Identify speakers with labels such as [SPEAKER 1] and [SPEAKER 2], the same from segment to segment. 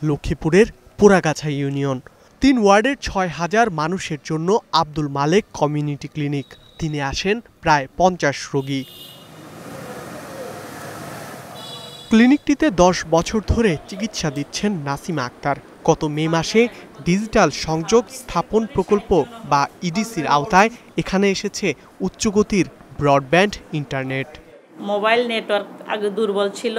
[SPEAKER 1] লক্ষ্মীপুরের পোড়াগাছা ইউনিয়ন। ৩ ওয়ার্ডের ৬,০০০ মানুষের জন্য আব্দুল মালেক কমিউনিটি ক্লিনিক। তিনি আসেন প্রায় ৫০ রোগী। ক্লিনিকটিতে ১০ বছর ধরে চিকিৎসা দিচ্ছেন নাসিমা আক্তার। গত মে মাসে ডিজিটাল সংযোগ স্থাপন প্রকল্প বা ইডিসির আওতায় এখানে এসেছে উচ্চগতির ব্রডব্যান্ড ইন্টারনেট।
[SPEAKER 2] মোবাইল নেটওয়ার্ক আগে দুর্বল ছিল,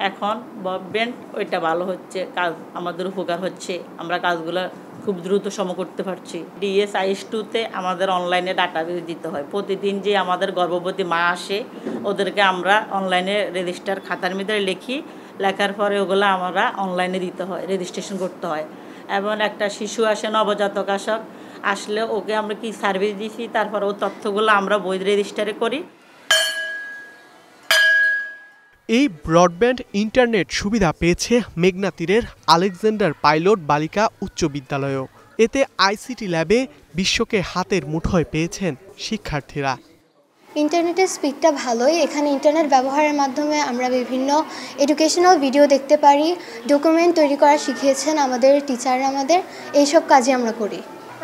[SPEAKER 2] এখন ব্রডব্যান্ড ওইটা ভালো হচ্ছে, কাজ আমাদের উপকার হচ্ছে, আমরা কাজগুলো খুব দ্রুত সম করতে পারছি। DSIS2-তে আমাদের অনলাইনে ডাটাবেস দিতে হয়। প্রতিদিন যে আমাদের গর্ভবতী মা আসে ওদেরকে আমরা অনলাইনে রেজিস্টার খাতার মধ্যে লিখি, লেখার পরে ওগুলো আমরা অনলাইনে দিতে হয়, রেজিস্ট্রেশন করতে হয়। এবং একটা শিশু আসে, নবজাতক আসলে ওকে আমরা কি সার্ভিস দিছি, তারপর ও তথ্যগুলো আমরা বই রেজিস্টারে করি।
[SPEAKER 1] এই ব্রডব্যান্ড ইন্টারনেট সুবিধা পেয়েছে মেঘনা তীরের আলেকজান্ডার পাইলট বালিকা উচ্চ বিদ্যালয়ও। এতে আইসিটি ল্যাবে বিশ্বকে হাতের মুঠোয় পেয়েছেন শিক্ষার্থীরা।
[SPEAKER 3] ইন্টারনেটের স্পিডটা ভালোই। এখানে ইন্টারনেট ব্যবহারের মাধ্যমে আমরা বিভিন্ন এডুকেশনাল ভিডিও দেখতে পারি, ডকুমেন্ট তৈরি করা শিখিয়েছেন আমাদের টিচাররা। আমাদের এইসব কাজে আমরা করি।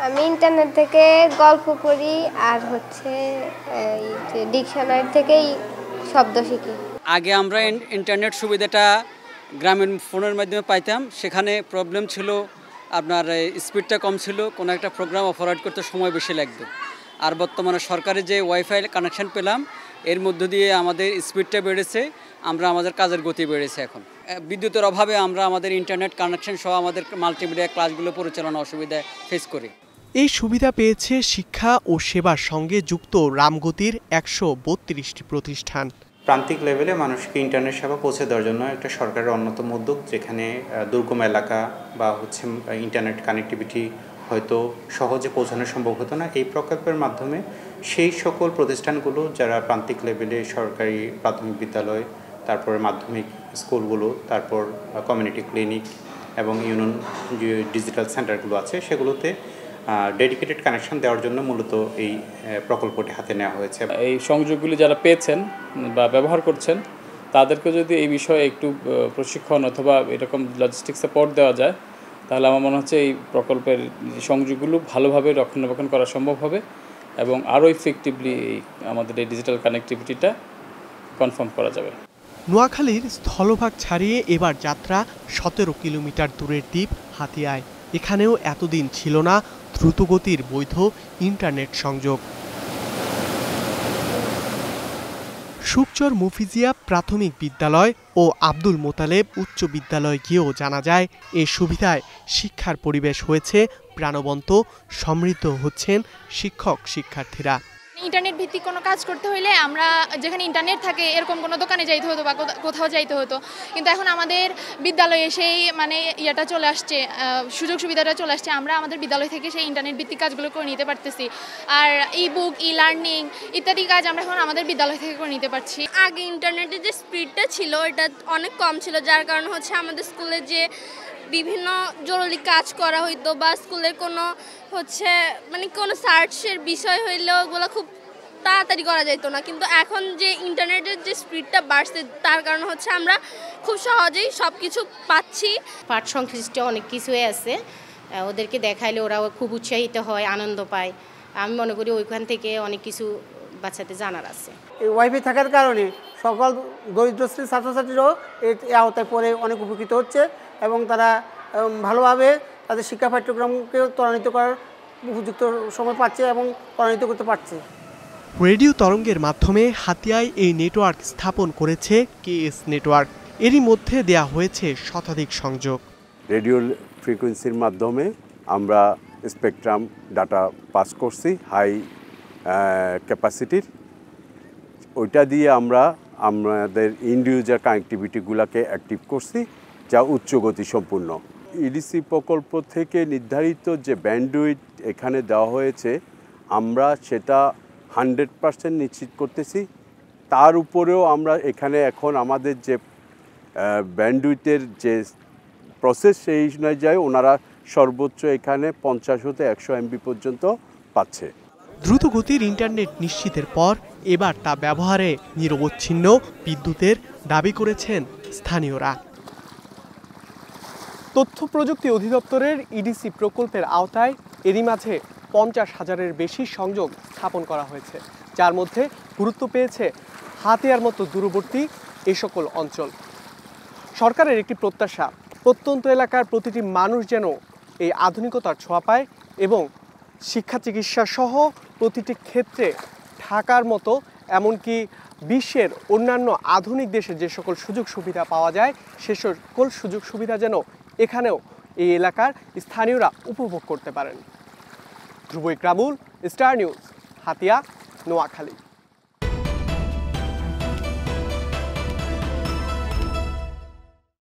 [SPEAKER 4] আমি ইন্টারনেট থেকে গল্প পড়ি আর ডিকশনারি থেকেই শব্দ শিখি।
[SPEAKER 5] আগে আমরা ইন্টারনেট সুবিধাটা গ্রামীণ ফোনের মাধ্যমে পাইতাম, সেখানে প্রবলেম ছিল, আপনার স্পিডটা কম ছিল, কোনো একটা প্রোগ্রাম ফরওয়ার্ড করতে সময় বেশি লাগতো। আর বর্তমানে সরকারি যে ওয়াইফাই কানেকশন পেলাম, এর মধ্য দিয়ে আমাদের স্পিডটা বেড়েছে, আমাদের কাজের গতি বেড়েছে। এখন বিদ্যুতের অভাবে আমরা আমাদের ইন্টারনেট কানেকশন সহ আমাদের মাল্টিমিডিয়া ক্লাসগুলো পরিচালনা অসুবিধায় ফেস করি।
[SPEAKER 1] এই সুবিধা পেয়েছে শিক্ষা ও সেবার সঙ্গে যুক্ত রামগতির ১৩২টি প্রতিষ্ঠান।
[SPEAKER 6] প্রান্তিক লেভেলে মানুষকে ইন্টারনেট সেবা পৌঁছে দেওয়ার জন্য একটা সরকারের অন্যতম উদ্যোগ, যেখানে দুর্গম এলাকা বা ইন্টারনেট কানেক্টিভিটি হয়তো সহজে পৌঁছানো সম্ভব হতো না। এই প্রকল্পের মাধ্যমে সেই সকল প্রতিষ্ঠানগুলো যারা প্রান্তিক লেভেলে সরকারি প্রাথমিক বিদ্যালয়, তারপরে মাধ্যমিক স্কুলগুলো, তারপর কমিউনিটি ক্লিনিক এবং ইউনিয়ন ডিজিটাল সেন্টারগুলো আছে, সেগুলোতে ডেডিকেটেড কানেকশন দেওয়ার জন্য মূলত এই প্রকল্পটি হাতে নেওয়া হয়েছে।
[SPEAKER 7] এই সংযোগগুলি যারা পেয়েছেন বা ব্যবহার করছেন তাদেরকে যদি এই বিষয়ে একটু প্রশিক্ষণ অথবা এরকম লজিস্টিক সাপোর্ট দেওয়া যায়, তাহলে আমার মনে হচ্ছে এই প্রকল্পের সংযোগগুলো ভালোভাবে রক্ষণাবেক্ষণ করা সম্ভব হবে এবং আরও ইফেক্টিভলি আমাদের এই ডিজিটাল কানেক্টিভিটিটা কনফার্ম করা যাবে।
[SPEAKER 1] নোয়াখালীর স্থলভাগ ছাড়িয়ে এবার যাত্রা ১৭ কিলোমিটার দূরের দ্বীপ হাতিয়ায়। এখানেও এতদিন ছিল না দ্রুতগতির বৈধ ইন্টারনেট সংযোগ। সুকচর মুফিজিয়া প্রাথমিক বিদ্যালয় ও আব্দুল মোতালেব উচ্চ বিদ্যালয় গিয়েও জানা যায়, এই সুবিধায় শিক্ষার পরিবেশ হয়েছে প্রাণবন্ত, সমৃদ্ধ হচ্ছেন শিক্ষক শিক্ষার্থীরা।
[SPEAKER 8] ইন্টারনেট ভিত্তিক কোনো কাজ করতে হলে আমরা যেখানে ইন্টারনেট থাকে এরকম কোনো দোকানে যাইতে হতো বা কোথাও যাইতে হতো, কিন্তু এখন আমাদের বিদ্যালয়ে সেই ইয়েটা চলে আসছে, সুযোগ সুবিধাটা চলে আসছে। আমরা আমাদের বিদ্যালয় থেকে সেই ইন্টারনেট ভিত্তিক কাজগুলো করে নিতে পারতেছি। আর ই-বুক, ই-লার্নিং ইত্যাদি কাজ আমরা এখন আমাদের বিদ্যালয় থেকে করে নিতে পারছি।
[SPEAKER 4] আগে ইন্টারনেটের যে স্পিডটা ছিল এটা অনেক কম ছিল, যার কারণে আমাদের স্কুলে যে বিভিন্ন জরুরি কাজ করা হইতো বা স্কুলের কোনো কোনো সার্চের বিষয় হইলেও ওগুলো খুব তাড়াতাড়ি করা যেত না। কিন্তু এখন যে ইন্টারনেটের যে স্পিডটা বাড়ছে তার কারণে আমরা খুব সহজেই সব কিছু পাচ্ছি।
[SPEAKER 9] পাঠ সংশ্লিষ্ট অনেক কিছুই আছে, ওদেরকে দেখাইলে ওরাও খুব উৎসাহিত হয়, আনন্দ পায়। আমি মনে করি ওইখান থেকে অনেক কিছু বাচ্চাদের জানার আছে।
[SPEAKER 10] এই ওয়াইফাই থাকার কারণে সকল দরিদ্র শ্রেণীর ছাত্রছাত্রীরাও এই আওতায় পড়ে অনেক উপকৃত হচ্ছে এবং তারা ভালোভাবে তাদের শিক্ষা পাঠ্যক্রমকে ত্বরান্বিত করার উপযুক্ত সময় পাচ্ছে এবং ত্বরান্বিত করতে পারছে।
[SPEAKER 1] রেডিও তরঙ্গের মাধ্যমে হাতিয়ায় এই নেটওয়ার্ক স্থাপন করেছে কেএস নেটওয়ার্ক। এরই মধ্যে দেয়া হয়েছে শতাধিক সংযোগ।
[SPEAKER 11] রেডিও ফ্রিকোয়েন্সির মাধ্যমে আমরা স্পেকট্রাম ডাটা পাস করছি হাই ক্যাপাসিটির, ওইটা দিয়ে আমরা আমাদের ইন্ড ইউজার কানেক্টিভিটিগুলোকে অ্যাক্টিভ করছি, যা উচ্চ গতি সম্পূর্ণ। ইডিসি প্রকল্প থেকে নির্ধারিত যে ব্যান্ডউইথ এখানে দেওয়া হয়েছে, আমরা সেটা 100% নিশ্চিত করতেছি। তার উপরেও আমরা এখানে এখন আমাদের যে ব্যান্ডউইথের যে প্রসেস, সেই অনুযায়ী ওনারা সর্বোচ্চ এখানে 50 হতে 100 MB পর্যন্ত পাচ্ছে।
[SPEAKER 1] দ্রুতগতির ইন্টারনেট নিশ্চিতের পর এবার তা ব্যবহারে নিরবচ্ছিন্ন বিদ্যুতের দাবি করেছেন স্থানীয়রা। তথ্য প্রযুক্তি অধিদপ্তরের ইডিসি প্রকল্পের আওতায় এরই মাঝে 50,000-এর বেশি সংযোগ স্থাপন করা হয়েছে, যার মধ্যে গুরুত্ব পেয়েছে হাতিয়ার মতো দূরবর্তী এই সকল অঞ্চল। সরকারের একটি প্রত্যাশা, প্রত্যন্ত এলাকার প্রতিটি মানুষ যেন এই আধুনিকতার ছোঁয়া পায় এবং শিক্ষা চিকিৎসা সহ প্রতিটি ক্ষেত্রে ঢাকার মতো এমনকি বিশ্বের অন্যান্য আধুনিক দেশে যে সকল সুযোগ সুবিধা পাওয়া যায় সে সকল সুযোগ সুবিধা যেন এখানেও এই এলাকার স্থানীয়রা উপভোগ করতে পারেন। ধ্রুব ইকরামুল, স্টার নিউজ, হাতিয়া, নোয়াখালী।